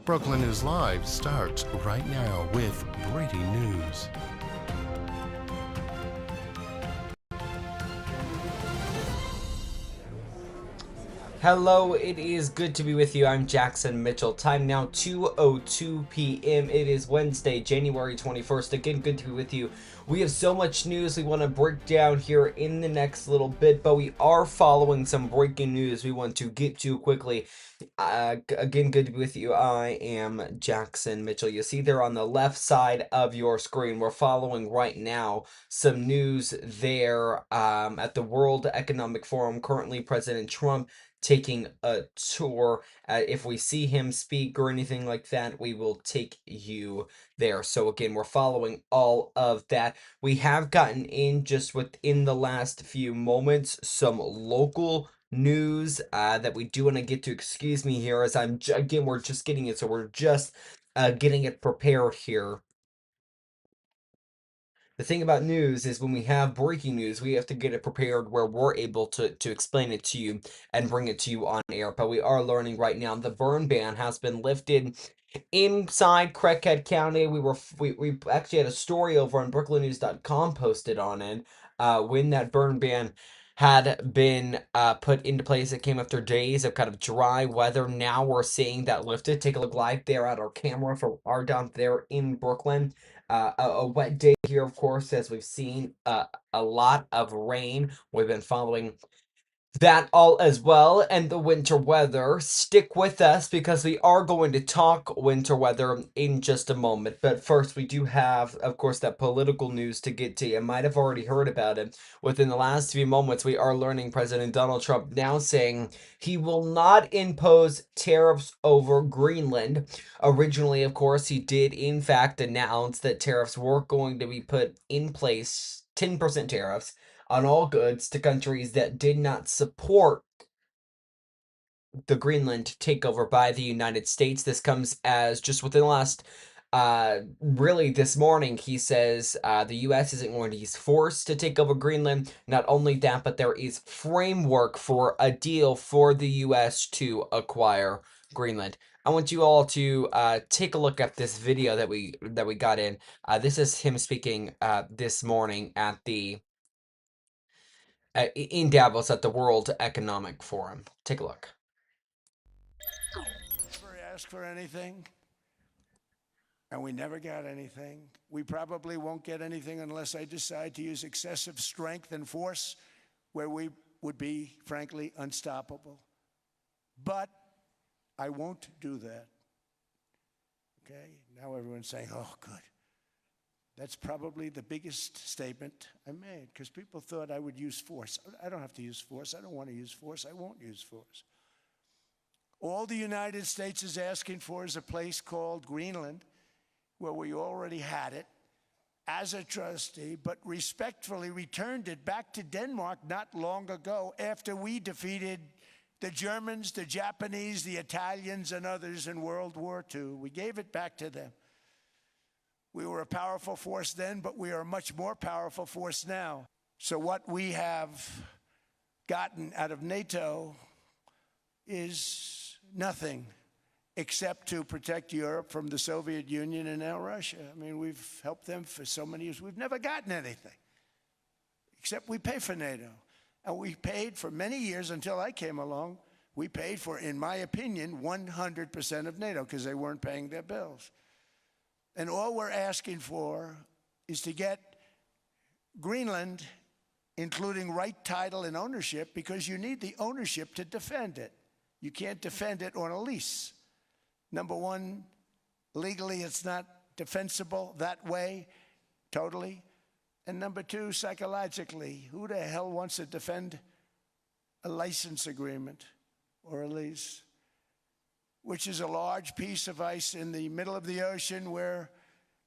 Brookland is Live starts right now with breaking news. Hello, it is good to be with you. I'm Jackson Mitchell. Time now 2:02 p.m. It is Wednesday, January 21st. Again, good to be with you. We have so much news we want to break down here in the next little bit, but we are following some breaking news we want to get to quickly. Again, good to be with you. I am Jackson Mitchell. You see there on the left side of your screen, we're following right now some news there at the World Economic Forum. Currently, President Trump taking a tour. If we see him speak or anything like that, we will take you there. So again, we're following all of that. We have gotten in just within the last few moments some local news that we do want to get to. Excuse me here as again, we're just getting it. So we're just getting it prepared here. The thing about news is when we have breaking news, we have to get it prepared where we're able to explain it to you and bring it to you on air. But we are learning right now the burn ban has been lifted inside Craighead County. We actually had a story over on brooklandnews.com posted on it when that burn ban had been put into place. It came after days of kind of dry weather. Now we're seeing that lifted. Take a look live there at our camera for our down there in Brooklyn. A wet day here, of course, as we've seen a lot of rain. We've been following that all as well, and the winter weather. Stick with us because we are going to talk winter weather in just a moment. But first, we do have, of course, that political news to get to. You might have already heard about it. Within the last few moments, we are learning President Donald Trump now saying he will not impose tariffs over Greenland. Originally, of course, he did in fact announce that tariffs were going to be put in place, 10% tariffs on all goods to countries that did not support the Greenland takeover by the United States. This comes as just within the last, really this morning, he says the U.S. isn't going to use force to take over Greenland. Not only that, but there is framework for a deal for the U.S. to acquire Greenland. I want you all to take a look at this video that we got in. This is him speaking this morning at the in Davos at the World Economic Forum. Take a look. Never asked for anything, and we never got anything. We probably won't get anything unless I decide to use excessive strength and force where we would be, frankly, unstoppable. But I won't do that. Okay? Now everyone's saying, oh, good. That's probably the biggest statement I made because people thought I would use force. I don't have to use force. I don't want to use force. I won't use force. All the United States is asking for is a place called Greenland, where we already had it as a trustee, but respectfully returned it back to Denmark not long ago after we defeated the Germans, the Japanese, the Italians, and others in World War II. We gave it back to them. We were a powerful force then, but we are a much more powerful force now. So what we have gotten out of NATO is nothing except to protect Europe from the Soviet Union and now Russia. I mean, we've helped them for so many years. We've never gotten anything, except we pay for NATO. And we paid for many years until I came along. We paid for, in my opinion, 100% of NATO because they weren't paying their bills. And all we're asking for is to get Greenland, including right title and ownership, because you need the ownership to defend it. You can't defend it on a lease. Number one, legally it's not defensible that way, totally. And number two, psychologically, who the hell wants to defend a license agreement or a lease, which is a large piece of ice in the middle of the ocean where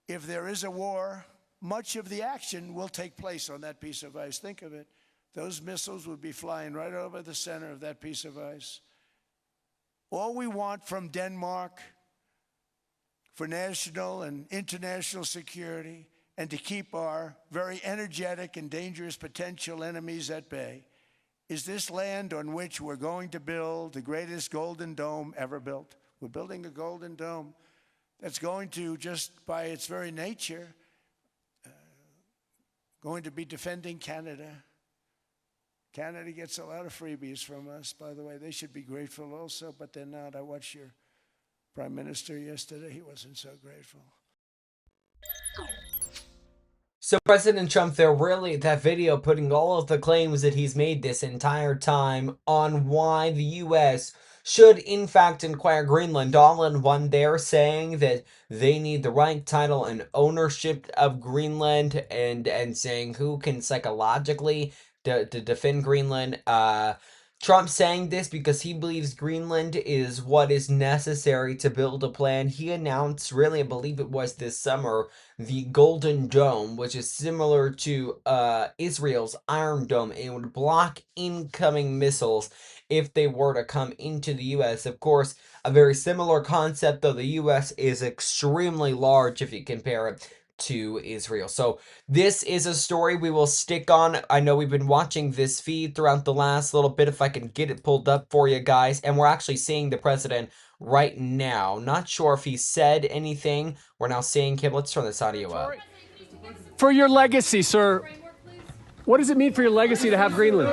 if there is a war, much of the action will take place on that piece of ice. Think of it. Those missiles would be flying right over the center of that piece of ice. All we want from Denmark for national and international security and to keep our very energetic and dangerous potential enemies at bay is this land on which we're going to build the greatest golden dome ever built. We're building a Golden Dome that's going to, just by its very nature, going to be defending Canada. Canada gets a lot of freebies from us, by the way. They should be grateful also, but they're not. I watched your Prime Minister yesterday. He wasn't so grateful. So President Trump, they're really, that video putting all of the claims that he's made this entire time on why the U.S. should in fact acquire Greenland all in one. They're saying that they need the right title and ownership of Greenland, and saying who can psychologically to defend Greenland. Trump saying this because he believes Greenland is what is necessary to build a plan. He announced, really, I believe it was this summer, the Golden Dome, which is similar to Israel's Iron Dome. It would block incoming missiles if they were to come into the U.S. Of course, a very similar concept, though the U.S. is extremely large if you compare it to Israel. So this is a story we will stick on. I know we've been watching this feed throughout the last little bit, if I can get it pulled up for you guys, and we're actually seeing the president right now. Not sure if he said anything. We're now seeing him. Let's turn this audio up. For your legacy, sir, what does it mean for your legacy to have Greenland?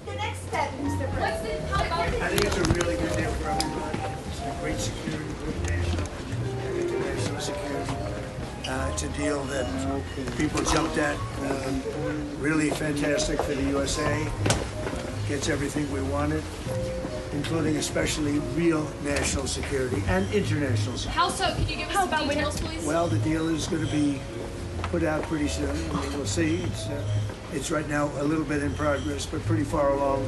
The next step, Mr. President. I think it's a really good deal for everybody. It's a great security, good national and international security. It's a deal that people jumped at. Really fantastic for the USA. Gets everything we wanted, including especially real national security and international security. How so? Can you give us some details, please? Well, the deal is going to be put out pretty soon. I mean, we'll see. It's right now a little bit in progress, but pretty far along.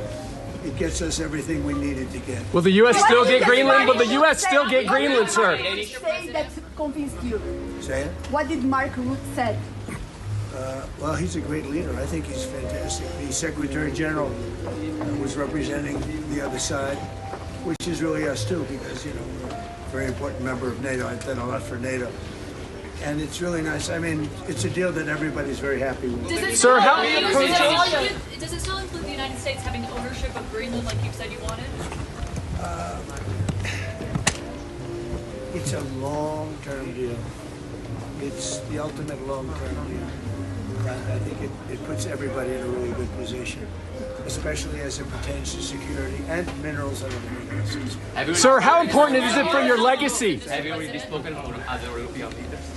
It gets us everything we needed to get. Will the U.S. still get Greenland? Will the U.S. still get Greenland, sir? What did he say that convinced you? Say it? What did Mark Rutte say? Well, he's a great leader. I think he's fantastic. The Secretary General was representing the other side, which is really us too, because, you know, we're a very important member of NATO. I've done a lot for NATO. And it's really nice. I mean, it's a deal that everybody's very happy with. Does it Sir, how- does it still include the United States having ownership of Greenland like you said you wanted? It's a long-term deal. It's the ultimate long-term deal. I think it puts everybody in a really good position, especially as it pertains to security and minerals and other minerals. Sir, how important is it for your legacy? Have you already spoken to other European leaders?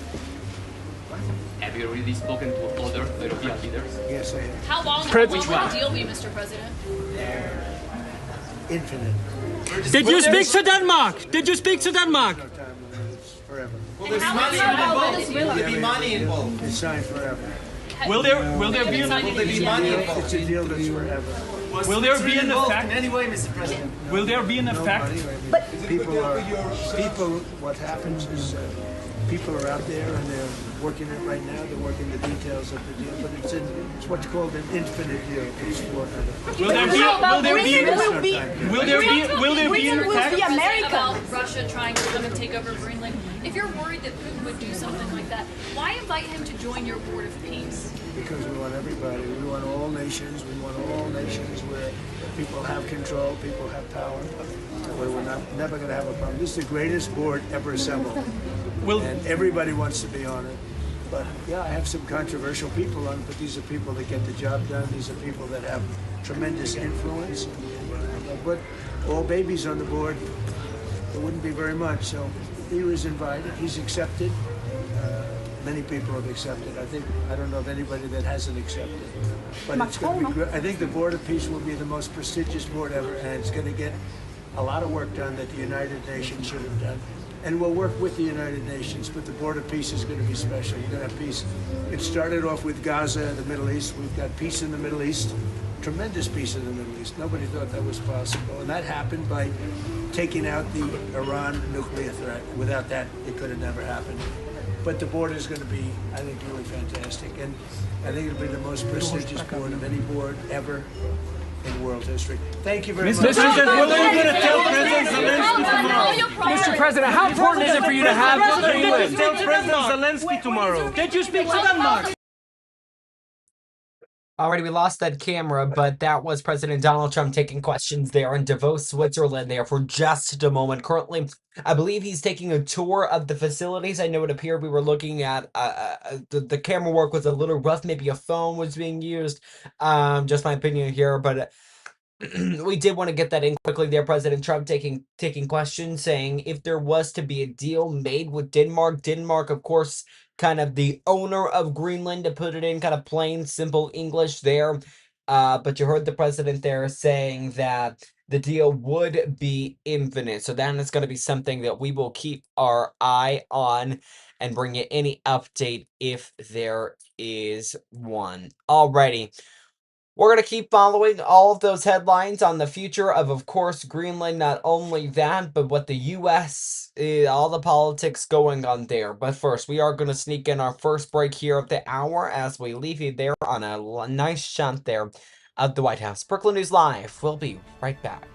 Have you already spoken to other European leaders? Yes, I am. How long will the deal be, Mr. President? Infinite. Did you speak to Denmark? Did you speak to Denmark? No time limit. It's forever. Will there be money involved? It's signed forever. Will there be money involved? It's a deal that's forever. Will there be an involved effect? in any way, Mr. President? Will there be an effect? People, what happens is people are out there and they're working it right now. They're working the details of the deal, but it's what's called an infinite deal. It's forever. Will there be an Will effect? be American. About Russia trying to come and take over Greenland. If you're worried that Putin would do something like that, why invite him to join your board of peace? Because we want everybody. We want all nations. We want all nations where people have control, people have power. That way we're never going to have a problem. This is the greatest board ever assembled. And everybody wants to be on it. But yeah, I have some controversial people on it, but these are people that get the job done. These are people that have tremendous influence. But all babies on the board, there wouldn't be very much. So he was invited. He's accepted. Many people have accepted. I don't know of anybody that hasn't accepted. But it's going to be great. I think the Board of Peace will be the most prestigious board ever, and it's going to get a lot of work done that the United Nations should have done. And we'll work with the United Nations, but the Board of Peace is going to be special. We're going to have peace. It started off with Gaza and the Middle East. We've got peace in the Middle East, tremendous peace in the Middle East. Nobody thought that was possible. And that happened by taking out the Iran nuclear threat. Without that, it could have never happened. But the board is going to be, I think, really fantastic. And I think it'll be the most prestigious board of any board ever in world history. Thank you very much. Mr. President, how important is it for you to have Greenland? Tell President Zelensky tomorrow. Did you speak to Denmark? Alrighty, we lost that camera, but that was President Donald Trump taking questions there in Davos, Switzerland there for just a moment. Currently, I believe he's taking a tour of the facilities. I know it appeared we were looking at, the camera work was a little rough. Maybe a phone was being used. Just my opinion here, but we did want to get that in quickly there. President Trump taking questions, saying if there was to be a deal made with Denmark, of course, kind of the owner of Greenland, to put it in kind of plain, simple English there. But you heard the president there saying that the deal would be infinite. So that is going to be something that we will keep our eye on and bring you any update if there is one. Alrighty. We're going to keep following all of those headlines on the future of course, Greenland. Not only that, but what the U.S., all the politics going on there. But first, we are going to sneak in our first break here of the hour as we leave you there on a nice shot there of the White House. Brookland News Live. We'll be right back.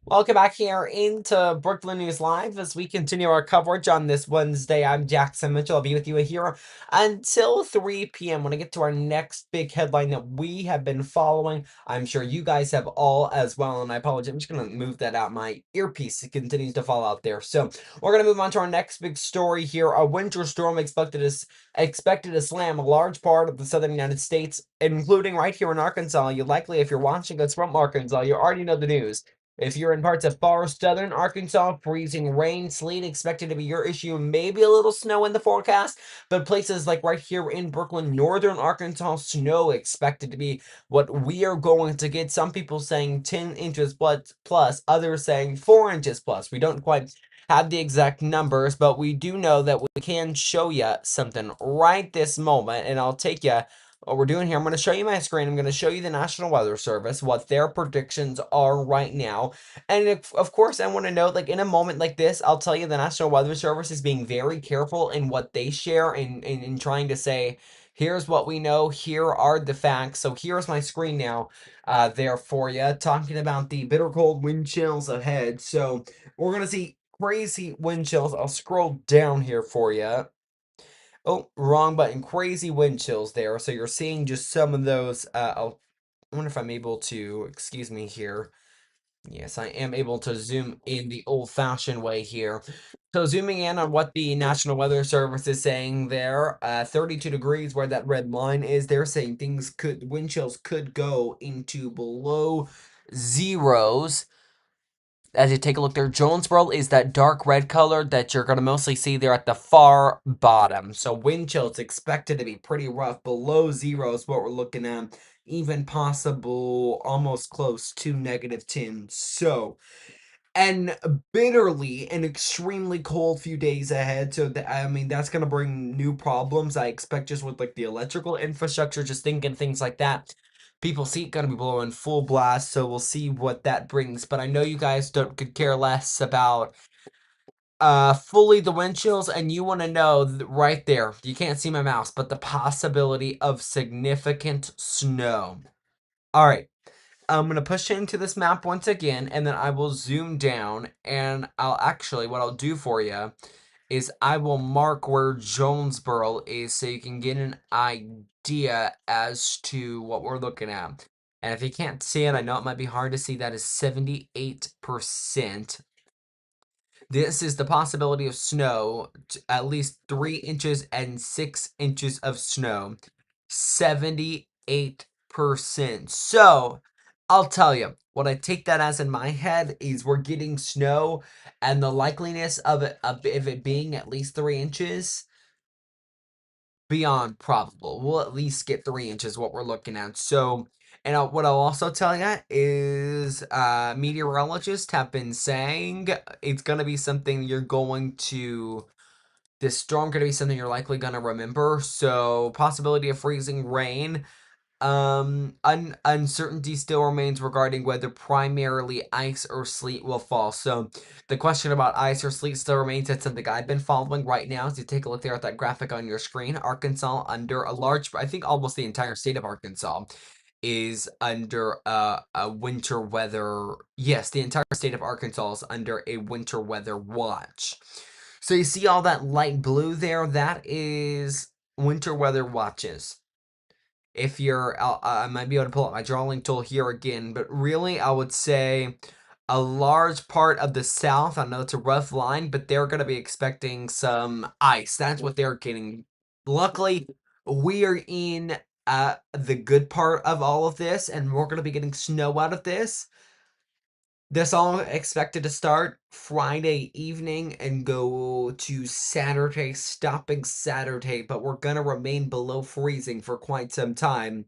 Welcome back here into Brooklyn News Live as we continue our coverage on this Wednesday. I'm Jackson Mitchell. I'll be with you here until 3 p.m. when I get to our next big headline that we have been following. I'm sure you guys have all as well, and I apologize. I'm just going to move that out. My earpiece continues to fall out there. So we're going to move on to our next big story here. A winter storm expected to slam a large part of the southern United States, including right here in Arkansas. You likely, if you're watching us from Arkansas, you already know the news. If you're in parts of far southern Arkansas, freezing rain, sleet expected to be your issue. Maybe a little snow in the forecast, but places like right here in Brookland, northern Arkansas, snow expected to be what we are going to get. Some people saying 10 inches plus, others saying 4 inches plus. We don't quite have the exact numbers, but we do know that we can show you something right this moment, and I'll take you. What we're doing here, I'm going to show you my screen. I'm going to show you the National Weather Service, what their predictions are right now. And of course, I want to note, like in a moment like this, I'll tell you the National Weather Service is being very careful in what they share in trying to say, here's what we know, here are the facts. So here's my screen now there for you, talking about the bitter cold wind chills ahead. So we're going to see crazy wind chills. I'll scroll down here for you. Oh, wrong button. Crazy wind chills there. So you're seeing just some of those. I wonder if I'm able to, excuse me here. Yes, I am able to zoom in the old-fashioned way here. So zooming in on what the National Weather Service is saying there, 32 degrees where that red line is, they're saying wind chills could go into below zeros. As you take a look there, Jonesboro is that dark red color that you're going to mostly see there at the far bottom. So wind chills expected to be pretty rough. Below zero is what we're looking at. Even possible, almost close to -10. So, and bitterly and extremely cold few days ahead. So, I mean, that's going to bring new problems. I expect just with like the electrical infrastructure, just thinking things like that. People's heat gonna be blowing full blast, so we'll see what that brings. But I know you guys could care less about fully the wind chills, and you want to know right there. You can't see my mouse, but the possibility of significant snow. All right, I'm gonna push into this map once again, and then I will zoom down, and what I'll do for you is I will mark where Jonesboro is so you can get an idea as to what we're looking at. And if you can't see it, I know it might be hard to see, that is 78%. This is the possibility of snow, at least 3 inches and 6 inches of snow. 78%. So, I'll tell you, what I take that as in my head is we're getting snow, and the likeliness of it being at least 3 inches, beyond probable. We'll at least get 3 inches, what we're looking at. So, and what I'll also tell you is meteorologists have been saying it's going to be something this storm going to be something you're likely going to remember. So, possibility of freezing rain. Uncertainty still remains regarding whether primarily ice or sleet will fall. So the question about ice or sleet still remains. That's something I've been following right now. As you take a look there at that graphic on your screen, Arkansas under a large, I think almost the entire state of Arkansas is under a winter weather. Yes, the entire state of Arkansas is under a winter weather watch. So you see all that light blue there? That is winter weather watches. If you're, I might be able to pull up my drawing tool here again, but really I would say a large part of the South, I know it's a rough line, but they're going to be expecting some ice. That's what they're getting. Luckily, we are in the good part of all of this, and we're going to be getting snow out of this. This all expected to start Friday evening and go to Saturday, stopping Saturday, but we're gonna remain below freezing for quite some time.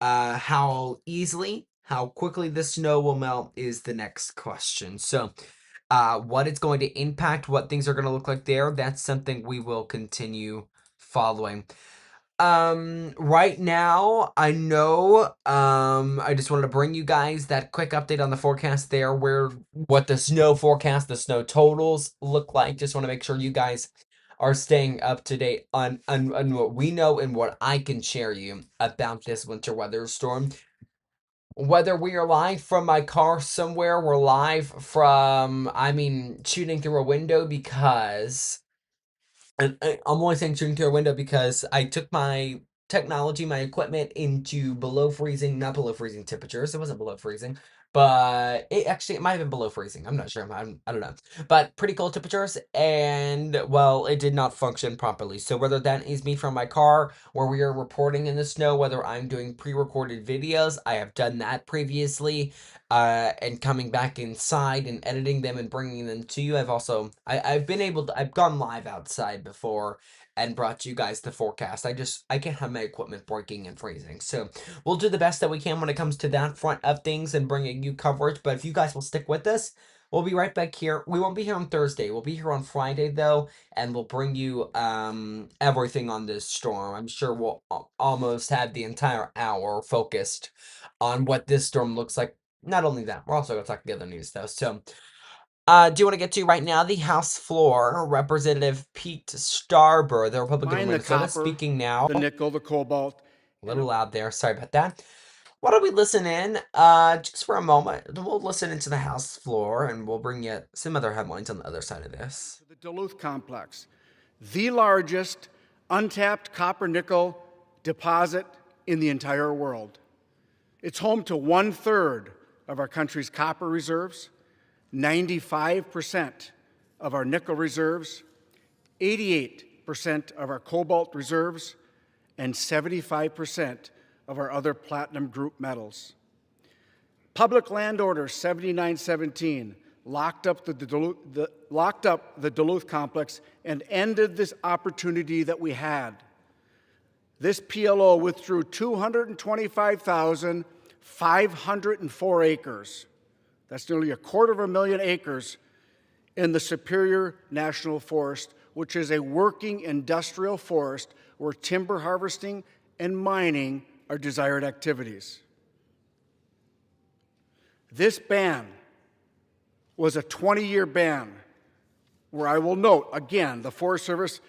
How easily, how quickly the snow will melt is the next question. So, what it's going to impact, what things are going to look like there, that's something we will continue following. Right now, I know, I just wanted to bring you guys that quick update on the forecast there, what the snow forecast, the snow totals look like. Just want to make sure you guys are staying up to date on what we know and what I can share you about this winter weather storm. Whether we are live from my car somewhere, we're live from, shooting through a window because and I'm only saying shooting through a window because I took my technology, my equipment into below freezing, not below freezing temperatures. It wasn't below freezing, but it might have been below freezing. I'm not sure. I don't know. But pretty cold temperatures, and well, it did not function properly. So whether that is me from my car, where we are reporting in the snow, whether I'm doing pre-recorded videos, I have done that previously, and coming back inside and editing them and bringing them to you. I've been able to, I've gone live outside before and brought you guys the forecast. I can't have my equipment breaking and freezing. So we'll do the best that we can when it comes to that front of things and bringing you coverage. But if you guys will stick with us, we'll be right back here. We won't be here on Thursday. We'll be here on Friday though, and we'll bring you everything on this storm. I'm sure we'll almost have the entire hour focused on what this storm looks like. Not only that, we're also going to talk the other news though. So, do you want to get to right now the House floor? Representative Pete Starber, the Republican from Minnesota, speaking now. The nickel, the cobalt. A little loud there. Sorry about that. Why don't we listen in just for a moment? We'll listen into the House floor, and we'll bring you some other headlines on the other side of this. The Duluth complex, the largest untapped copper nickel deposit in the entire world. It's home to 1/3 of our country's copper reserves, 95% of our nickel reserves, 88% of our cobalt reserves, and 75% of our other platinum group metals. Public Land Order 7917 locked up the Duluth complex and ended this opportunity that we had. This PLO withdrew 225,504 acres. That's nearly 250,000 acres in the Superior National Forest, which is a working industrial forest where timber harvesting and mining are desired activities. This ban was a 20-year ban, where I will note, again, the Forest Service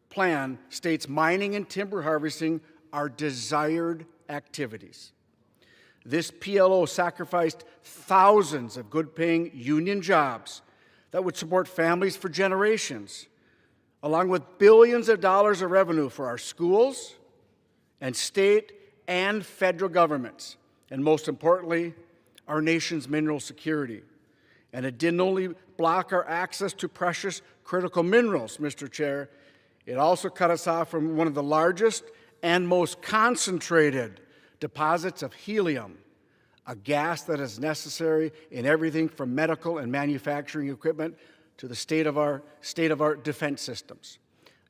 plan states mining and timber harvesting are desired activities. This PLO sacrificed thousands of good-paying union jobs that would support families for generations, along with billions of dollars of revenue for our schools and state and federal governments, and most importantly, our nation's mineral security. And it didn't only block our access to precious critical minerals, Mr. Chair, it also cut us off from one of the largest and most concentrated deposits of helium, a gas that is necessary in everything from medical and manufacturing equipment to the state of our defense systems.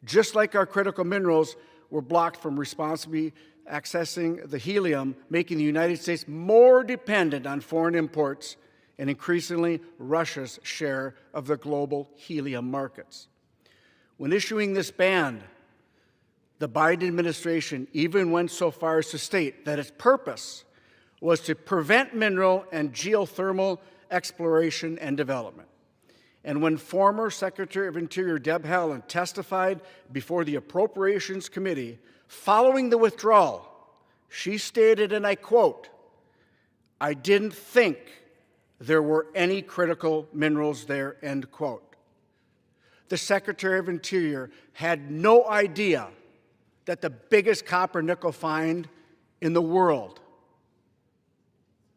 Just like our critical minerals were blocked from responsibly accessing the helium, making the United States more dependent on foreign imports and increasingly Russia's share of the global helium markets. When issuing this ban, the Biden administration even went so far as to state that its purpose was to prevent mineral and geothermal exploration and development. And when former Secretary of Interior Deb Haaland testified before the Appropriations Committee following the withdrawal, she stated, and I quote, "I didn't think there were any critical minerals there," end quote. The Secretary of Interior had no idea that the biggest copper nickel find in the world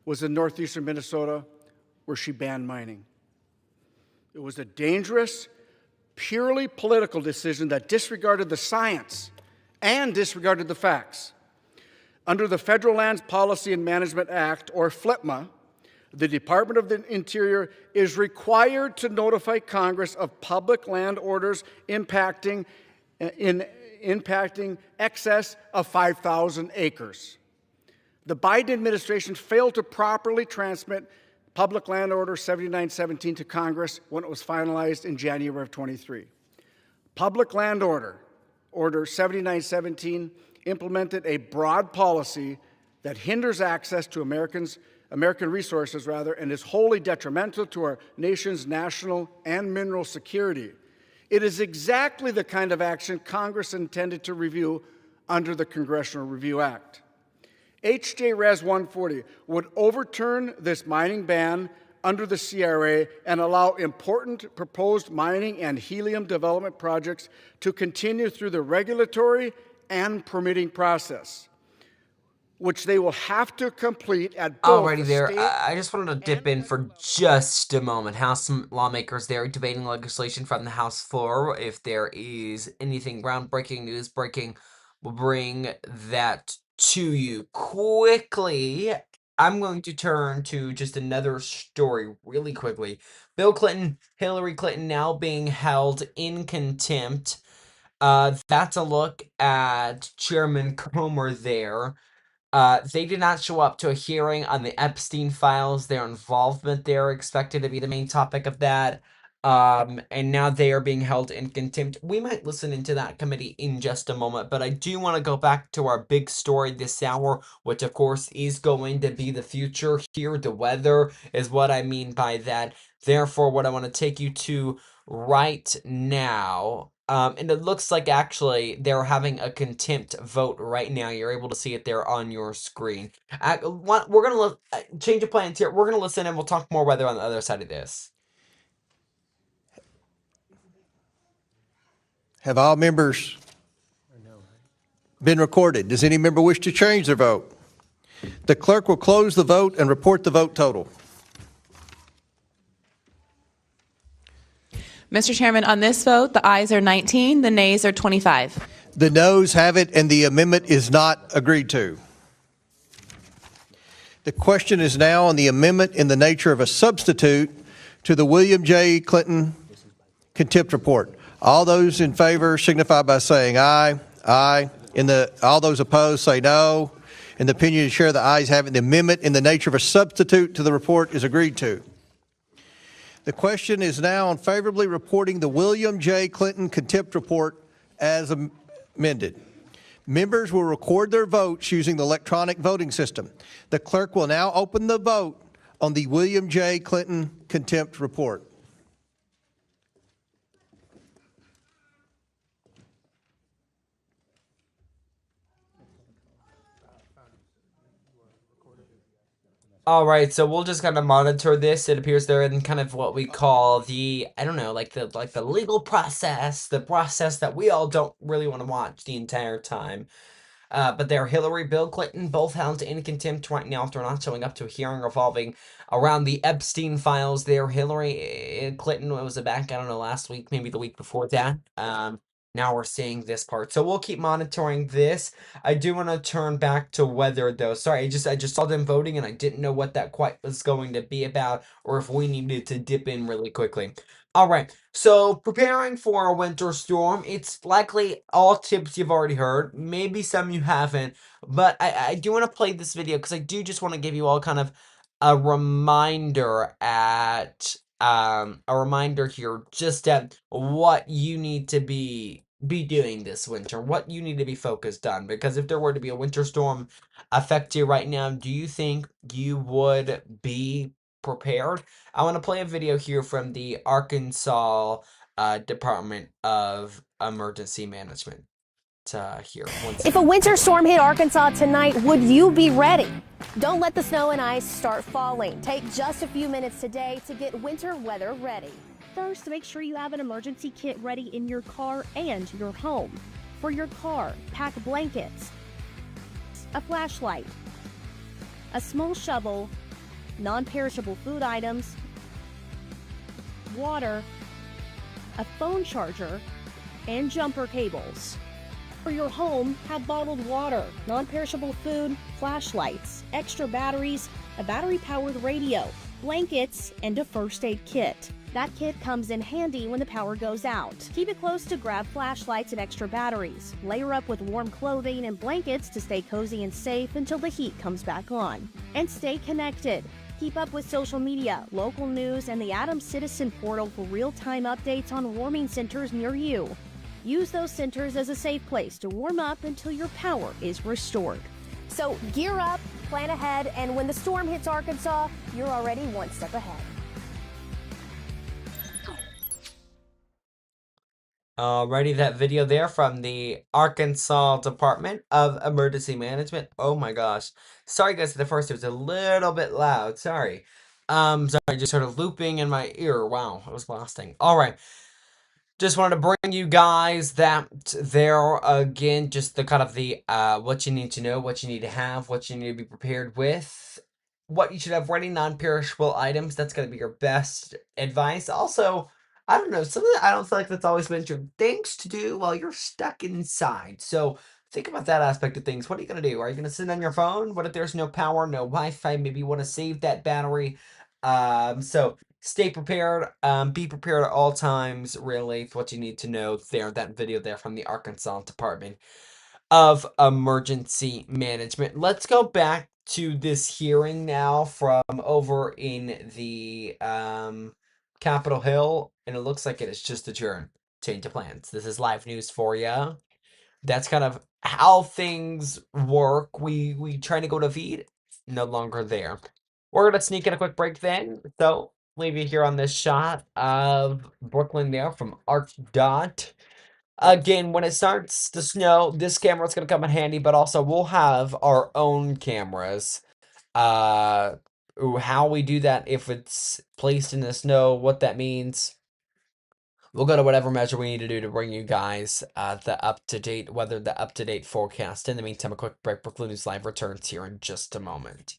was in northeastern Minnesota, where she banned mining. It was a dangerous, purely political decision that disregarded the science and disregarded the facts. Under the Federal Lands Policy and Management Act, or FLPMA, the Department of the Interior is required to notify Congress of public land orders impacting excess of 5,000 acres. The Biden administration failed to properly transmit Public Land Order 7917 to Congress when it was finalized in January of 23. Public Land Order 7917 implemented a broad policy that hinders access to American resources, and is wholly detrimental to our nation's national and mineral security. It is exactly the kind of action Congress intended to review under the Congressional Review Act. H.J. Res. 140 would overturn this mining ban under the CRA and allow important proposed mining and helium development projects to continue through the regulatory and permitting process, which they will have to complete at both Alrighty there. state I just wanted to dip in for just a moment. House lawmakers there debating legislation from the House floor. If there is anything groundbreaking news breaking, we'll bring that to you quickly. I'm going to turn to just another story really quickly. Bill Clinton, Hillary Clinton now being held in contempt. That's a look at Chairman Comer there. They did not show up to a hearing on the Epstein files. Their involvement there expected to be the main topic of that. And now they are being held in contempt. We might listen into that committee in just a moment, but I do want to go back to our big story this hour, which of course is going to be the future here. The weather is what I mean by that. Therefore, what I want to take you to right now, and it looks like actually they're having a contempt vote right now. You're able to see it there on your screen. We're going to change of plans here. We're going to listen and we'll talk more weather on the other side of this. Have all members been recorded. Does any member wish to change their vote? The clerk will close the vote and report the vote total. Mr. Chairman, on this vote, the ayes are 19, the nays are 25. The noes have it, and the amendment is not agreed to. The question is now on the amendment in the nature of a substitute to the William J. Clinton contempt report. All those in favor signify by saying aye. Aye. All those opposed say no. In the opinion to share, the ayes have it. The amendment in the nature of a substitute to the report is agreed to. The question is now on favorably reporting the William J. Clinton contempt report as amended. Members will record their votes using the electronic voting system. The clerk will now open the vote on the William J. Clinton contempt report. All right, so we'll just kind of monitor this. It appears they're in kind of what we call the, I don't know, like the legal process, the process that we all don't really want to watch the entire time. But they're Hillary, Bill Clinton, both held in contempt right now after not showing up to a hearing revolving around the Epstein files. There, Hillary Clinton was back, I don't know, last week, maybe the week before that. Now we're seeing this part, so we'll keep monitoring this. I do want to turn back to weather, though. Sorry, I just saw them voting, and I didn't know what that quite was going to be about, or if we needed to dip in really quickly. All right, so preparing for a winter storm. It's likely all tips you've already heard, maybe some you haven't, but I do want to play this video because I do just want to give you all kind of a reminder here just at what you need to be doing this winter, what you need to be focused on, because if there were to be a winter storm affect you right now, do you think you would be prepared? I want to play a video here from the Arkansas Department of Emergency Management. Here. If a winter storm hit Arkansas tonight, would you be ready? Don't let the snow and ice start falling. Take just a few minutes today to get winter weather ready. First, make sure you have an emergency kit ready in your car and your home. For your car, pack blankets, a flashlight, a small shovel, non-perishable food items, water, a phone charger, and jumper cables. For your home, have bottled water, non-perishable food, flashlights, extra batteries, a battery-powered radio, blankets, and a first aid kit. That kit comes in handy when the power goes out. Keep it close to grab flashlights and extra batteries. Layer up with warm clothing and blankets to stay cozy and safe until the heat comes back on. And stay connected. Keep up with social media, local news, and the Adams Citizen portal for real-time updates on warming centers near you. Use those centers as a safe place to warm up until your power is restored. So gear up, plan ahead, and when the storm hits Arkansas, you're already one step ahead. Alrighty, that video there from the Arkansas Department of Emergency Management. Oh my gosh. Sorry guys, at first it was a little bit loud. Sorry. Sorry, just sort of looping in my ear. Wow, it was blasting. Alright. Just wanted to bring you guys that there again, just the kind of the what you need to know, what you need to have, what you need to be prepared with, what you should have ready, non-perishable items. That's going to be your best advice. Also, I don't know, something I don't feel like that's always been true. Things to do while you're stuck inside. So think about that aspect of things. What are you going to do? Are you going to sit on your phone? What if there's no power, no Wi-Fi? Maybe you want to save that battery. So stay prepared. Be prepared at all times, really, for what you need to know there. That video there from the Arkansas Department of Emergency Management. Let's go back to this hearing now from over in the Capitol Hill, and it looks like it is just adjourned. Change of plans. This is live news for you. That's kind of how things work. We try to go to feed, no longer there. We're gonna sneak in a quick break then. So leave you here on this shot of Brookland there from ArcDot. Again, when it starts to snow, this camera's gonna come in handy, but also we'll have our own cameras. How we do that, if it's placed in the snow, what that means, We'll go to whatever measure we need to do to bring you guys the up-to-date forecast. In the meantime, a quick break. Brookland News Live returns here in just a moment.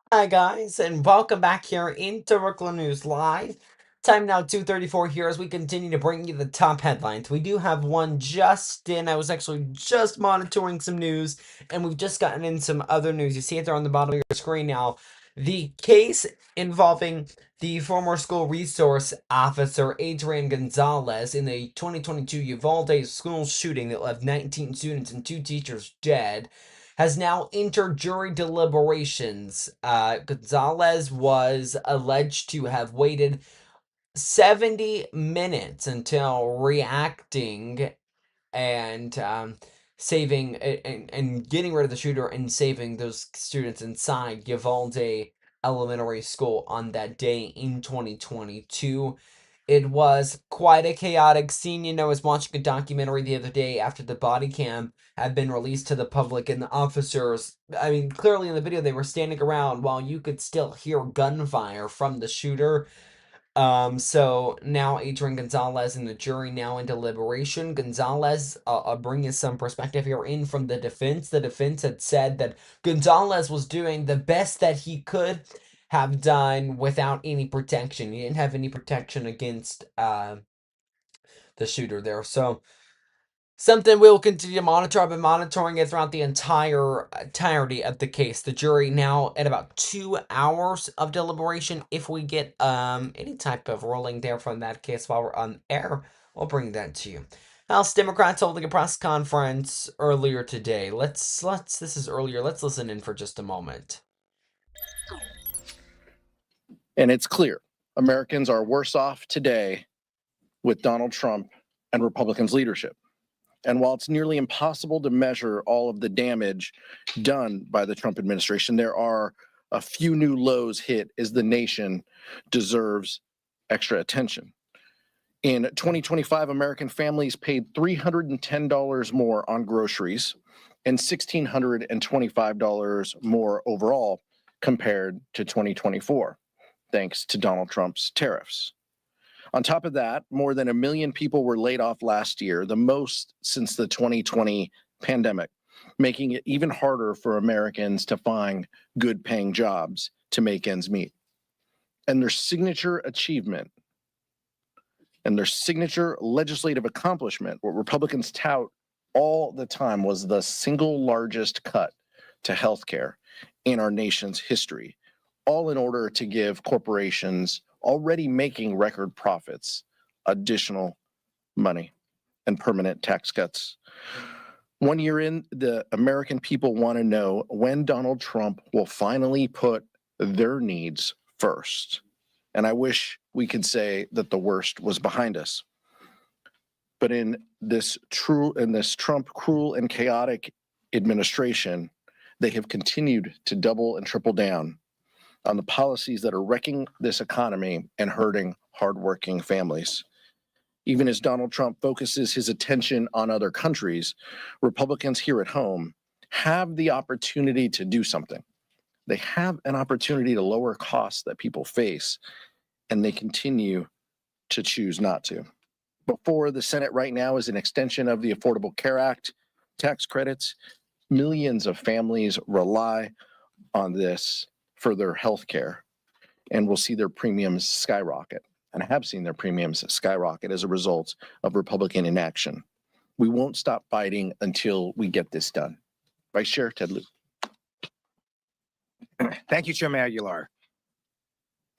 Hi guys, and welcome back here into Brookland News Live. Time now 2:34 here as we continue to bring you the top headlines. We do have one just in. I was actually just monitoring some news, and we've just gotten in some other news. You see it there on the bottom of your screen now. The case involving the former school resource officer Adrian Gonzalez in the 2022 Uvalde school shooting that left 19 students and 2 teachers dead has now entered jury deliberations. Gonzalez was alleged to have waited 70 minutes until reacting and saving and getting rid of the shooter and saving those students inside Uvalde Elementary School on that day in 2022. It was quite a chaotic scene. You know, I was watching a documentary the other day after the body cam had been released to the public, and the officers, I mean, clearly in the video, they were standing around while you could still hear gunfire from the shooter. So now Adrian Gonzalez and the jury now in deliberation. Gonzalez, I'll bring you some perspective here in from the defense. The defense had said that Gonzalez was doing the best that he could have done without any protection. He didn't have any protection against the shooter there. So something we'll continue to monitor. I've been monitoring it throughout the entirety of the case. The jury now at about 2 hours of deliberation. If we get any type of ruling there from that case while we're on air, we'll bring that to you. House Democrats holding a press conference earlier today. Let's listen in for just a moment. And it's clear Americans are worse off today with Donald Trump and Republicans' leadership. And while it's nearly impossible to measure all of the damage done by the Trump administration, there are a few new lows hit as the nation deserves extra attention. In 2025, American families paid $310 more on groceries and $1,625 more overall compared to 2024, thanks to Donald Trump's tariffs. On top of that, more than 1 million people were laid off last year, the most since the 2020 pandemic, making it even harder for Americans to find good paying jobs to make ends meet. And their signature achievement and their signature legislative accomplishment, what Republicans tout all the time, was the single largest cut to healthcare in our nation's history, all in order to give corporations already making record profits additional money and permanent tax cuts. 1 year in, the American people want to know when Donald Trump will finally put their needs first. And I wish we could say that the worst was behind us. But in this Trump cruel and chaotic administration, they have continued to double and triple down on the policies that are wrecking this economy and hurting hardworking families. Even as Donald Trump focuses his attention on other countries, Republicans here at home have the opportunity to do something. They have an opportunity to lower costs that people face, and they continue to choose not to. Before the Senate right now is an extension of the Affordable Care Act, tax credits. Millions of families rely on this for their health care and will see their premiums skyrocket, and have seen their premiums skyrocket as a result of Republican inaction. We won't stop fighting until we get this done. Vice Chair Ted Lieu. Thank you, Chairman Aguilar.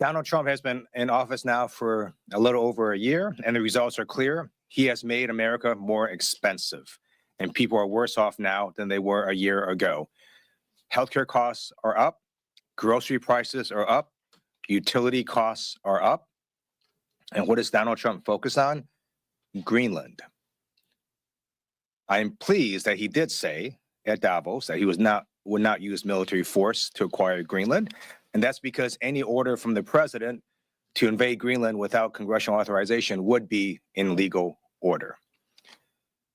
Donald Trump has been in office now for a little over a year, and the results are clear. He has made America more expensive, and people are worse off now than they were a year ago. Healthcare costs are up, grocery prices are up, utility costs are up. And what is Donald Trump focused on? Greenland. I am pleased that he did say at Davos that he would not use military force to acquire Greenland. And that's because any order from the president to invade Greenland without congressional authorization would be in legal order.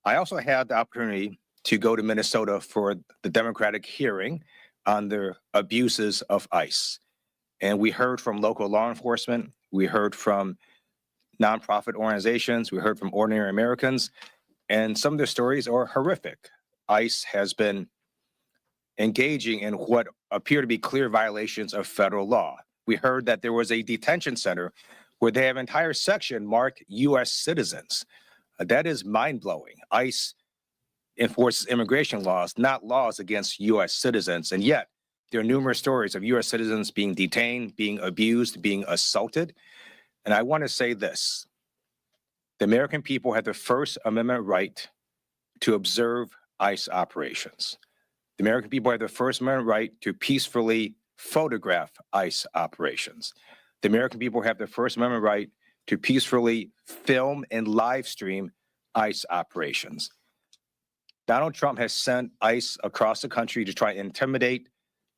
I also had the opportunity to go to Minnesota for the Democratic hearing on the abuses of ICE. And we heard from local law enforcement, we heard from nonprofit organizations, we heard from ordinary Americans, and some of their stories are horrific. ICE has been engaging in what appear to be clear violations of federal law. We heard that there was a detention center where they have an entire section marked U.S. citizens. That is mind-blowing. ICE enforces immigration laws, not laws against U.S. citizens. And yet, there are numerous stories of U.S. citizens being detained, being abused, being assaulted. And I want to say this. The American people have the First Amendment right to observe ICE operations. The American people have the First Amendment right to peacefully photograph ICE operations. The American people have the First Amendment right to peacefully film and live stream ICE operations. Donald Trump has sent ICE across the country to try to intimidate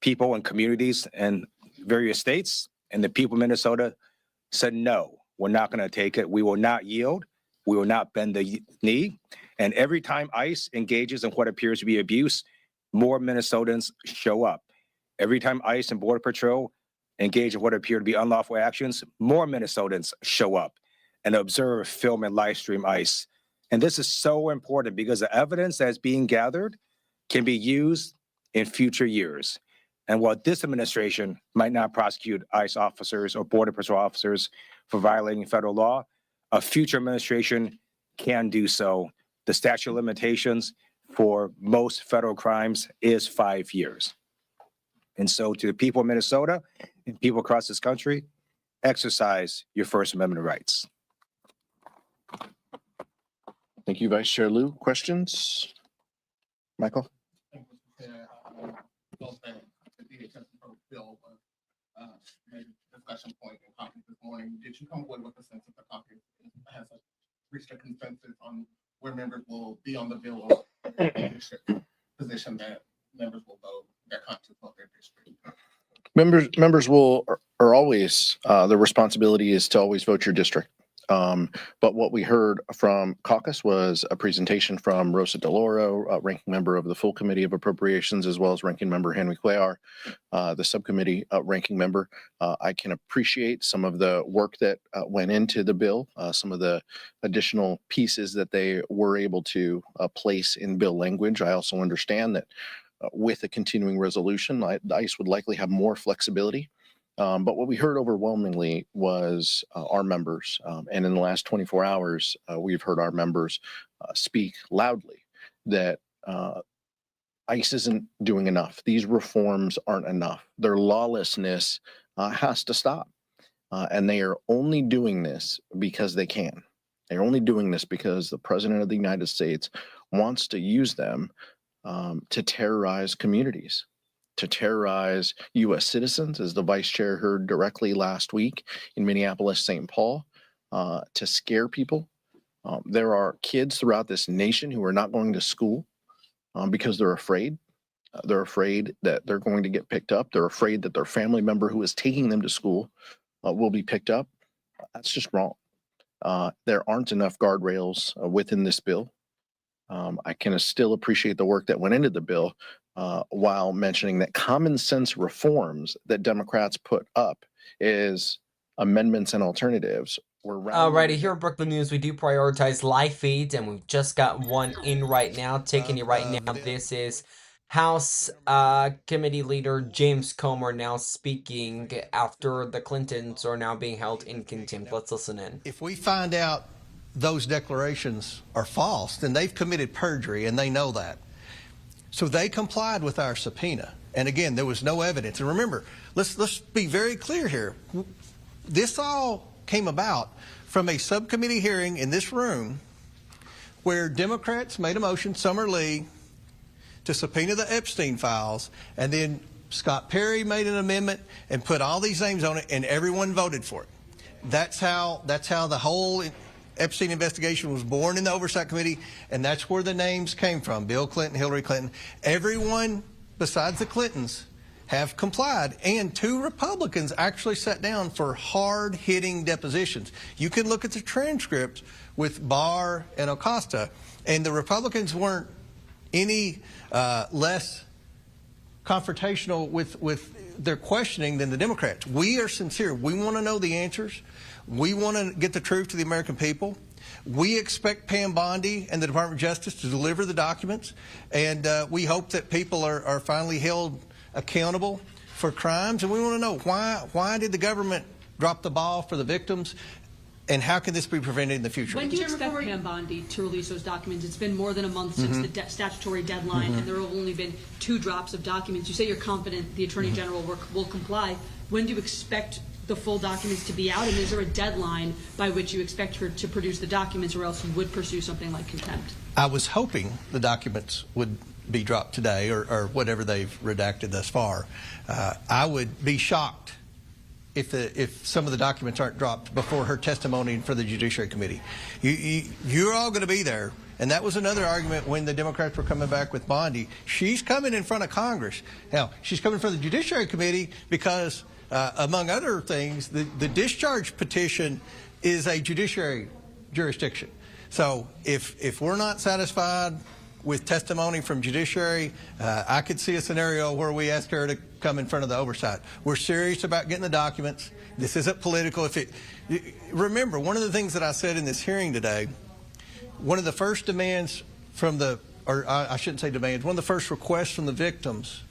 people and communities in various states, and the people of Minnesota said, no, we're not going to take it. We will not yield. We will not bend the knee. And every time ICE engages in what appears to be abuse, more Minnesotans show up. Every time ICE and Border Patrol engage in what appear to be unlawful actions, more Minnesotans show up and observe, film, and live stream ICE. And this is so important because the evidence that is being gathered can be used in future years. And while this administration might not prosecute ICE officers or Border Patrol officers for violating federal law, a future administration can do so. The statute of limitations for most federal crimes is 5 years. And so to the people of Minnesota and people across this country, exercise your First Amendment rights. Thank you, Vice Chair Lieu. Questions? Michael? Discussion point in caucus this morning. Did you come away with a sense that the caucus has reached a consensus on where members will be on the bill or position that members will vote their conscience of their district? Members are always, the responsibility is to always vote your district. But what we heard from caucus was a presentation from Rosa DeLauro, ranking member of the full committee of appropriations, as well as ranking member Henry Cuellar, the subcommittee ranking member. I can appreciate some of the work that went into the bill, some of the additional pieces that they were able to place in bill language. I also understand that with a continuing resolution, ICE would likely have more flexibility. But what we heard overwhelmingly was our members. And in the last 24 hours, we've heard our members speak loudly that ICE isn't doing enough. These reforms aren't enough. Their lawlessness has to stop. And they are only doing this because they can. They're only doing this because the President of the United States wants to use them to terrorize communities, to terrorize U.S. citizens, as the vice chair heard directly last week in Minneapolis, St. Paul, to scare people. There are kids throughout this nation who are not going to school because they're afraid. They're afraid that they're going to get picked up. They're afraid that their family member who is taking them to school will be picked up. That's just wrong. There aren't enough guardrails within this bill. I can still appreciate the work that went into the bill, while mentioning that common sense reforms that Democrats put up is amendments and alternatives. Alrighty, here at Brookland News, we do prioritize live feeds, and we've just got one in right now, taking you right now. This is House Committee Leader James Comer now speaking after the Clintons are now being held in contempt. Let's listen in. If we find out those declarations are false, then they've committed perjury, and they know that. So they complied with our subpoena. And again, there was no evidence. And remember, let's be very clear here. This all came about from a subcommittee hearing in this room where Democrats made a motion, Summer Lee, to subpoena the Epstein files, and then Scott Perry made an amendment and put all these names on it, and everyone voted for it. That's how the whole Epstein investigation was born in the Oversight Committee, and that's where the names came from. Bill Clinton, Hillary Clinton. Everyone besides the Clintons have complied, and 2 Republicans actually sat down for hard-hitting depositions. You can look at the transcript with Barr and Acosta, and the Republicans weren't any less confrontational with their questioning than the Democrats. We are sincere. We want to know the answers. We want to get the truth to the American people. We expect Pam Bondi and the Department of Justice to deliver the documents, and we hope that people are finally held accountable for crimes. And we want to know why did the government drop the ball for the victims, and how can this be prevented in the future? When do you expect Pam Bondi to release those documents? It's been more than a month since the statutory deadline, and there have only been 2 drops of documents. You say you're confident the Attorney General will comply. When do you expect the full documents to be out, and is there a deadline by which you expect her to produce the documents, or else you would pursue something like contempt? I was hoping the documents would be dropped today, or whatever they've redacted thus far. I would be shocked if some of the documents aren't dropped before her testimony for the Judiciary Committee. You're all going to be there. And that was another argument when the Democrats were coming back with Bondi. She's coming in front of Congress. Now, she's coming for the Judiciary Committee because among other things, the discharge petition is a judiciary jurisdiction. So if we're not satisfied with testimony from judiciary, I could see a scenario where we ask her to come in front of the oversight. We're serious about getting the documents. This isn't political. Remember, one of the things that I said in this hearing today, one of the first demands from I shouldn't say demands, one of the first requests from the victims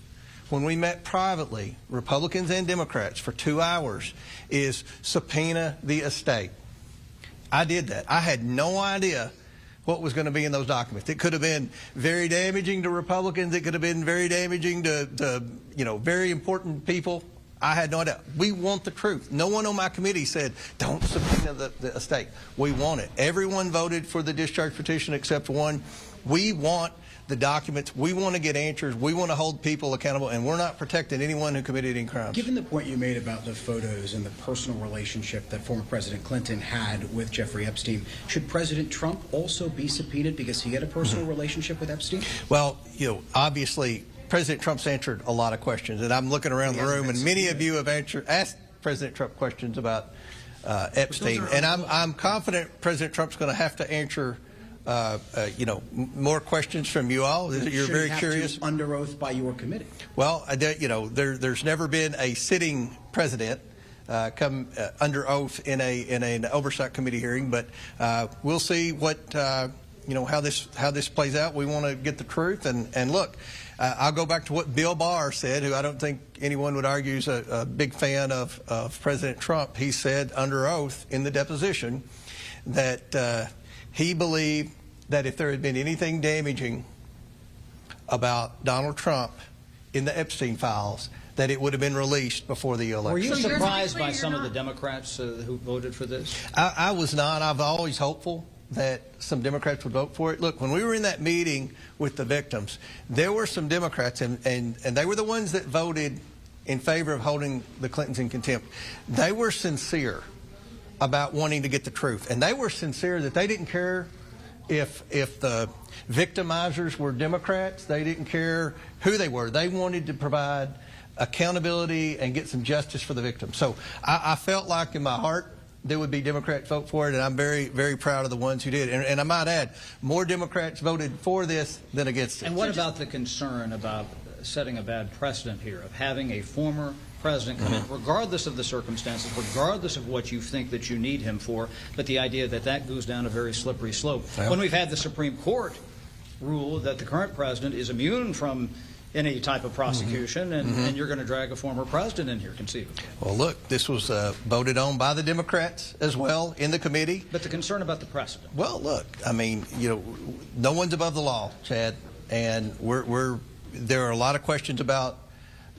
when we met privately, Republicans and Democrats, for 2 hours, is subpoena the estate. I did that. I had no idea what was going to be in those documents. It could have been very damaging to Republicans. It could have been very damaging to very important people. I had no idea. We want the truth. No one on my committee said, don't subpoena the estate. We want it. Everyone voted for the discharge petition except one. We want the documents. We want to get answers. We want to hold people accountable, and we're not protecting anyone who committed any crimes. Given the point you made about the photos and the personal relationship that former President Clinton had with Jeffrey Epstein, should President Trump also be subpoenaed because he had a personal relationship with Epstein? Well, obviously, President Trump's answered a lot of questions, and I'm looking around the room, and many of you have asked President Trump questions about Epstein. And I'm confident President Trump's going to have to answer more questions from you all. You're very curious. Under oath by your committee. Well, there's never been a sitting president come under oath in an oversight committee hearing, but we'll see what how this plays out. We want to get the truth, and look, I'll go back to what Bill Barr said, who I don't think anyone would argue is a big fan of President Trump. He said under oath in the deposition that he believed that if there had been anything damaging about Donald Trump in the Epstein files, that it would have been released before the election. Were you surprised by some of the Democrats who voted for this? I was not. I've always hopeful that some Democrats would vote for it. Look, when we were in that meeting with the victims, there were some Democrats, and they were the ones that voted in favor of holding the Clintons in contempt. They were sincere about wanting to get the truth, and they were sincere that they didn't care if the victimizers were Democrats. They didn't care who they were. They wanted to provide accountability and get some justice for the victims. So I felt like in my heart there would be Democrats vote for it, and I'm very, very proud of the ones who did. And I might add, more Democrats voted for this than against it. And what about the concern about setting a bad precedent here of having a former president come in, regardless of the circumstances, regardless of what you think that you need him for, but the idea that that goes down a very slippery slope? Well, when we've had the Supreme Court rule that the current president is immune from any type of prosecution, and you're going to drag a former president in here, conceivably. Well, look, this was voted on by the Democrats as well in the committee. But the concern about the precedent. Well, look, I mean, no one's above the law, Chad, and there are a lot of questions about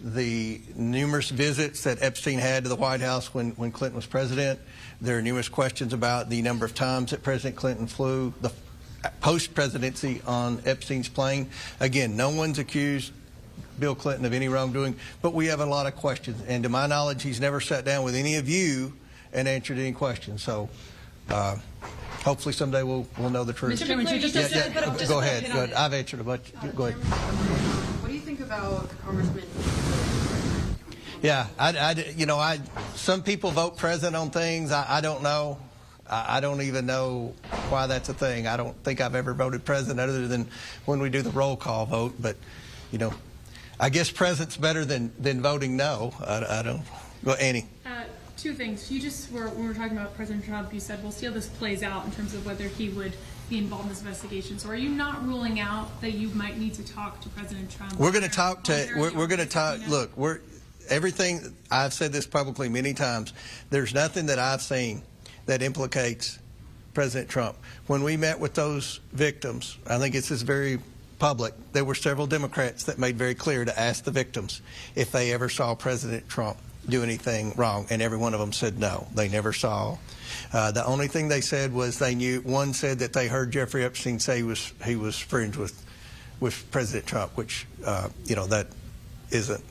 the numerous visits that Epstein had to the White House when Clinton was president. There are numerous questions about the number of times that President Clinton flew the post-presidency on Epstein's plane. Again, no one's accused Bill Clinton of any wrongdoing, but we have a lot of questions. And to my knowledge, he's never sat down with any of you and answered any questions. So hopefully someday we'll know the truth. Mr. McClure, go ahead. I've answered a bunch. Go ahead. What do you think about Congressman? Yeah, some people vote president on things. I don't know. I don't even know why that's a thing. I don't think I've ever voted president other than when we do the roll call vote. But, I guess president's better than voting no. I don't. Well, Annie. Two things. When we were talking about President Trump, you said we'll see how this plays out in terms of whether he would be involved in this investigation. So are you not ruling out that you might need to talk to President Trump? We're going to talk to. We're going to talk. Look, everything. I've said this publicly many times. There's nothing that I've seen that implicates President Trump. When we met with those victims, I think it's very public, there were several Democrats that made very clear to ask the victims if they ever saw President Trump do anything wrong, and every one of them said no, they never saw. The only thing they said was they knew, one said that they heard Jeffrey Epstein say he was friends with President Trump, which, that isn't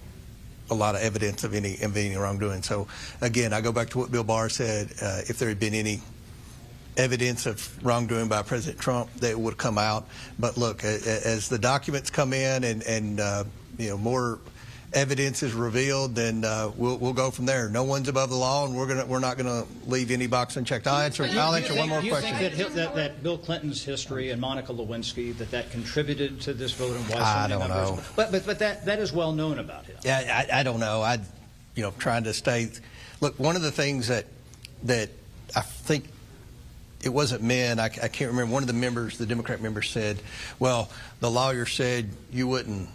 a lot of evidence of any wrongdoing. So again, I go back to what Bill Barr said. If there had been any evidence of wrongdoing by President Trump, that would come out. But look, as the documents come in and more evidence is revealed, then we'll go from there. No one's above the law, and we're not going to leave any box unchecked. I'll answer one more question. Do you think that Bill Clinton's history and Monica Lewinsky that contributed to this vote and why? I don't know. But that is well known about him. Yeah, I don't know. Trying to stay. Look, one of the things that I think it wasn't men. I can't remember. One of the Democrat members said, "Well, the lawyer said you wouldn't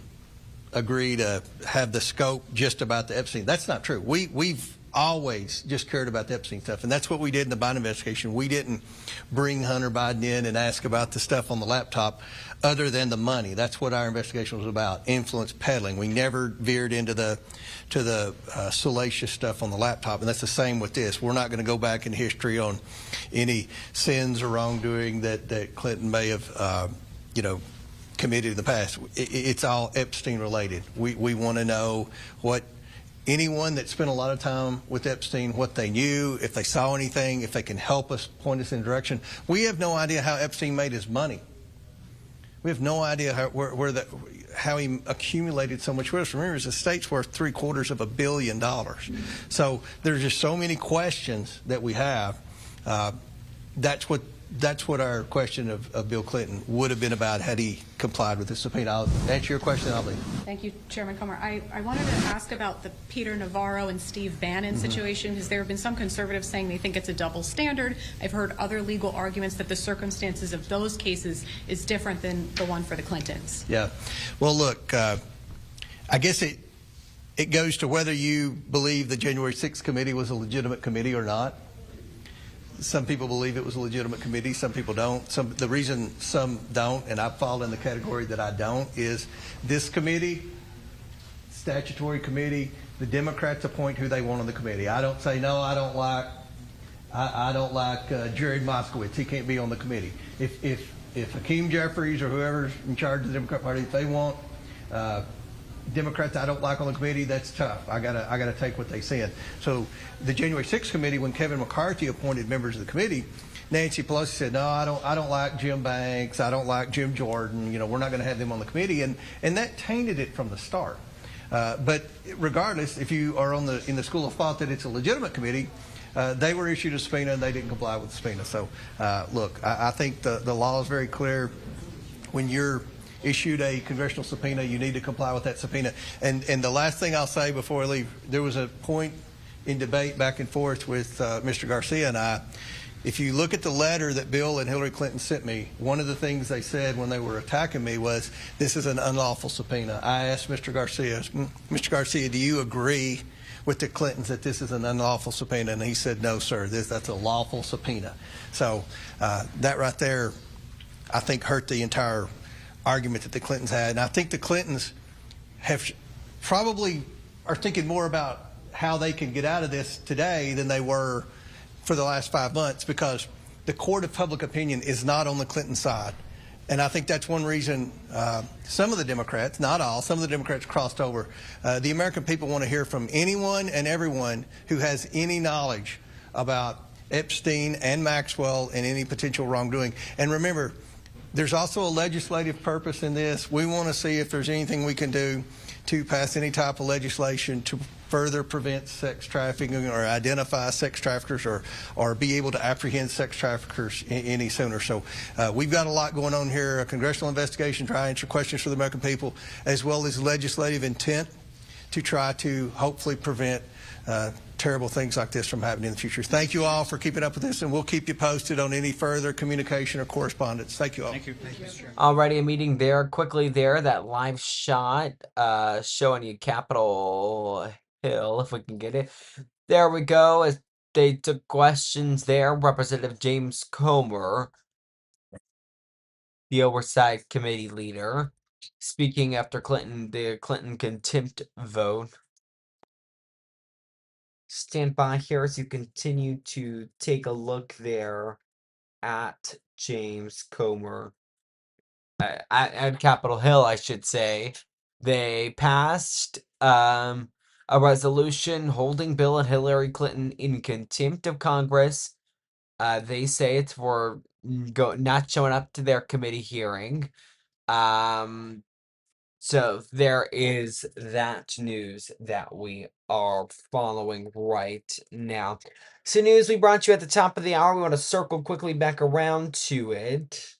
agree to have the scope just about the Epstein." That's not true. We've always just cared about the Epstein stuff, and that's what we did in the Biden investigation. We didn't bring Hunter Biden in and ask about the stuff on the laptop other than the money. That's what our investigation was about, influence peddling. We never veered into the salacious stuff on the laptop, and that's the same with this. We're not going to go back in history on any sins or wrongdoing that Clinton may have committed in the past. It's all Epstein related. We want to know what anyone that spent a lot of time with Epstein, what they knew, if they saw anything, if they can help us, point us in a direction. We have no idea how Epstein made his money. We have no idea how he accumulated so much wealth. Remember, his estate's worth $750 million. So there's just so many questions that we have. That's what our question of Bill Clinton would have been about had he complied with the subpoena. I'll answer your question, I'll leave. Thank you, Chairman Comer. I wanted to ask about the Peter Navarro and Steve Bannon situation, because there have been some conservatives saying they think it's a double standard. I've heard other legal arguments that the circumstances of those cases is different than the one for the Clintons. Yeah. Well, look, I guess it goes to whether you believe the January 6th committee was a legitimate committee or not. Some people believe it was a legitimate committee. Some people don't. The reason some don't, and I fall in the category that I don't, is this committee, statutory committee, the Democrats appoint who they want on the committee. I don't say, no, I don't like Jared Moskowitz. He can't be on the committee. If Hakeem Jeffries or whoever's in charge of the Democrat Party, if they want Democrats I don't like on the committee, that's tough. I gotta take what they said. So the January 6th committee, when Kevin McCarthy appointed members of the committee, Nancy Pelosi said, no, I don't like Jim Banks, I don't like Jim Jordan, we're not going to have them on the committee, and that tainted it from the start. But regardless, if you are in the school of thought that it's a legitimate committee, they were issued a subpoena and they didn't comply with the subpoena. So look, I think the law is very clear. When you're issued a congressional subpoena, you need to comply with that subpoena. And the last thing I'll say before I leave, there was a point in debate back and forth with Mr. Garcia and I. If you look at the letter that Bill and Hillary Clinton sent me, one of the things they said when they were attacking me was, this is an unlawful subpoena. I asked Mr. Garcia, do you agree with the Clintons that this is an unlawful subpoena? And he said, no, sir, that's a lawful subpoena. So that right there, I think, hurt the entire argument that the Clintons had. And I think the Clintons probably are thinking more about how they can get out of this today than they were for the last 5 months, because the court of public opinion is not on the Clinton side. And I think that's one reason some of the Democrats, not all, some of the Democrats crossed over. The American people want to hear from anyone and everyone who has any knowledge about Epstein and Maxwell and any potential wrongdoing. And remember, there's also a legislative purpose in this. We want to see if there's anything we can do to pass any type of legislation to further prevent sex trafficking or identify sex traffickers or be able to apprehend sex traffickers any sooner. So we've got a lot going on here, a congressional investigation to try to answer questions for the American people, as well as legislative intent to try to hopefully prevent terrible things like this from happening in the future. Thank you all for keeping up with this, and we'll keep you posted on any further communication or correspondence. Thank you all. Thank you. Alrighty, a meeting there. Quickly there, that live shot showing you Capitol Hill, if we can get it. There we go. As they took questions there, Representative James Comer, the Oversight Committee leader, speaking after the Clinton contempt vote. Stand by here as you continue to take a look there at James Comer. At Capitol Hill, I should say. They passed a resolution holding Bill and Hillary Clinton in contempt of Congress. They say it's for not showing up to their committee hearing. So there is that news that we are following right now. So news we brought you at the top of the hour. We want to circle quickly back around to it.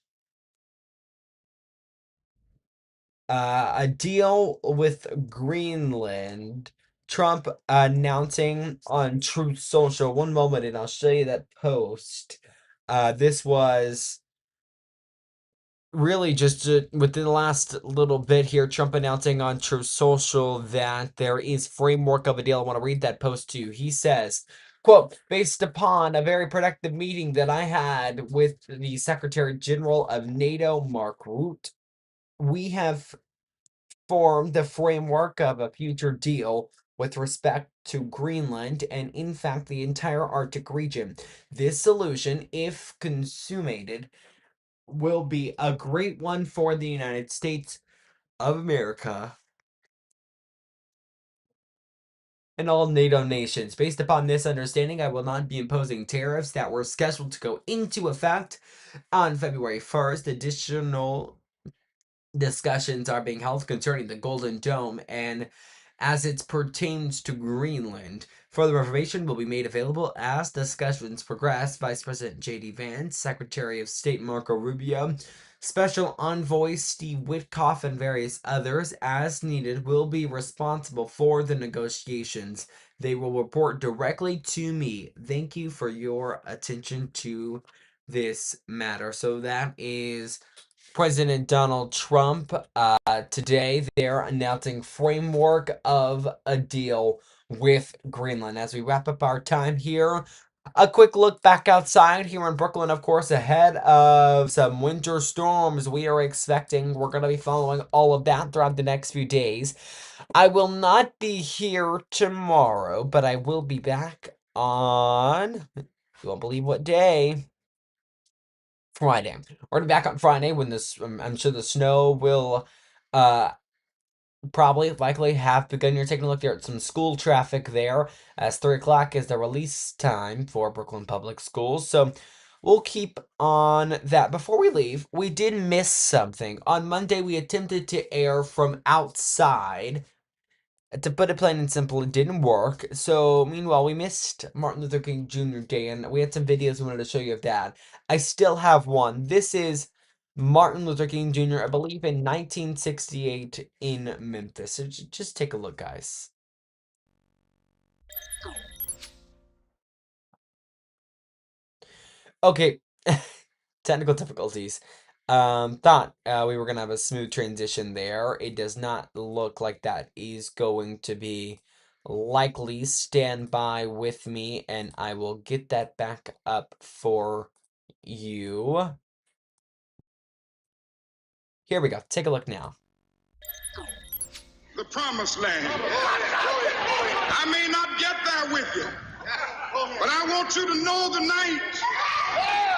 A deal with Greenland. Trump announcing on Truth Social. One moment and I'll show you that post. This was really just within the last little bit here, Trump announcing on Truth Social that there is framework of a deal. I want to read that post to you. He says, quote, based upon a very productive meeting that I had with the Secretary General of NATO, Mark Rutte, we have formed the framework of a future deal with respect to Greenland and, in fact, the entire Arctic region. This solution, if consummated, will be a great one for the United States of America and all NATO nations. Based upon this understanding, I will not be imposing tariffs that were scheduled to go into effect on February 1st. Additional discussions are being held concerning the Golden Dome and as it pertains to Greenland. Further information will be made available as discussions progress. Vice President J.D. Vance, Secretary of State Marco Rubio, Special Envoy Steve Witkoff, and various others, as needed, will be responsible for the negotiations. They will report directly to me. Thank you for your attention to this matter. So that is President Donald Trump. Today, they're announcing framework of a deal with Greenland. As we wrap up our time here, a quick look back outside here in Brooklyn, of course, ahead of some winter storms we are expecting. We're going to be following all of that throughout the next few days. I will not be here tomorrow, but I will be back on, you won't believe what day, Friday. We're gonna be back on Friday when this, I'm sure the snow will, uh, likely have begun. You're taking a look there at some school traffic there, as 3 o'clock is the release time for Brooklyn Public Schools. So we'll keep on that. Before we leave, we did miss something. On Monday, we attempted to air from outside. To put it plain and simple, it didn't work. So, meanwhile, we missed Martin Luther King Jr. Day, and we had some videos we wanted to show you of that. I still have one. This is Martin Luther King Jr., I believe, in 1968 in Memphis. So just take a look, guys. Okay, technical difficulties. Thought we were gonna have a smooth transition there. It does not look like that is going to be likely. Stand by with me, and I will get that back up for you. Here we go. Take a look now. The promised land. I may not get there with you, but I want you to know tonight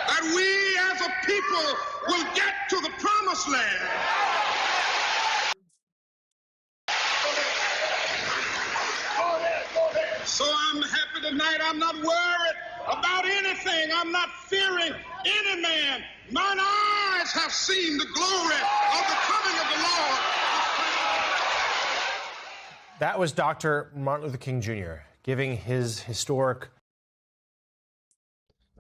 that we as a people will get to the promised land. So I'm happy tonight. I'm not worried about anything. I'm not fearing any man. Mine eyes have seen the glory of the coming of the Lord. That was Dr. Martin Luther King Jr. giving his historic.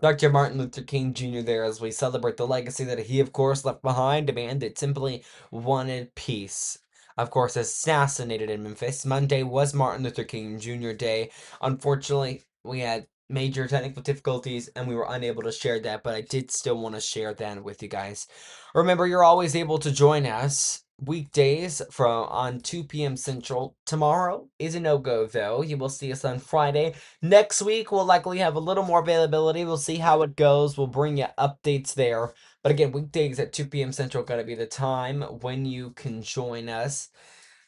Dr. Martin Luther King Jr. there as we celebrate the legacy that he, of course, left behind. A man that simply wanted peace. Of course, assassinated in Memphis. Monday was Martin Luther King Jr. Day. Unfortunately, we had major technical difficulties and we were unable to share that, but I did still want to share that with you guys. Remember, you're always able to join us weekdays on 2 p.m. Central. Tomorrow is a no-go, though. You will see us on Friday. Next week, we'll likely have a little more availability. We'll see how it goes. We'll bring you updates there. But again, weekdays at 2 p.m. Central gotta be the time when you can join us.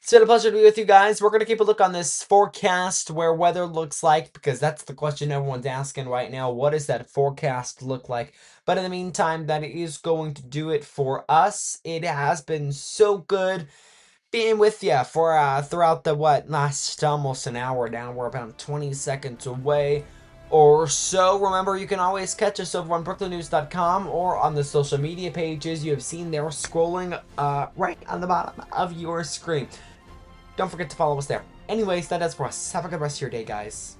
It's been a pleasure to be with you guys. We're going to keep a look on this forecast where weather looks like, because that's the question everyone's asking right now. What does that forecast look like? But in the meantime, that is going to do it for us. It has been so good being with you for throughout the last almost an hour now. We're about 20 seconds away or so. Remember, you can always catch us over on brooklandnews.com or on the social media pages you have seen there scrolling right on the bottom of your screen. Don't forget to follow us there. Anyways, that is for us. Have a good rest of your day, guys.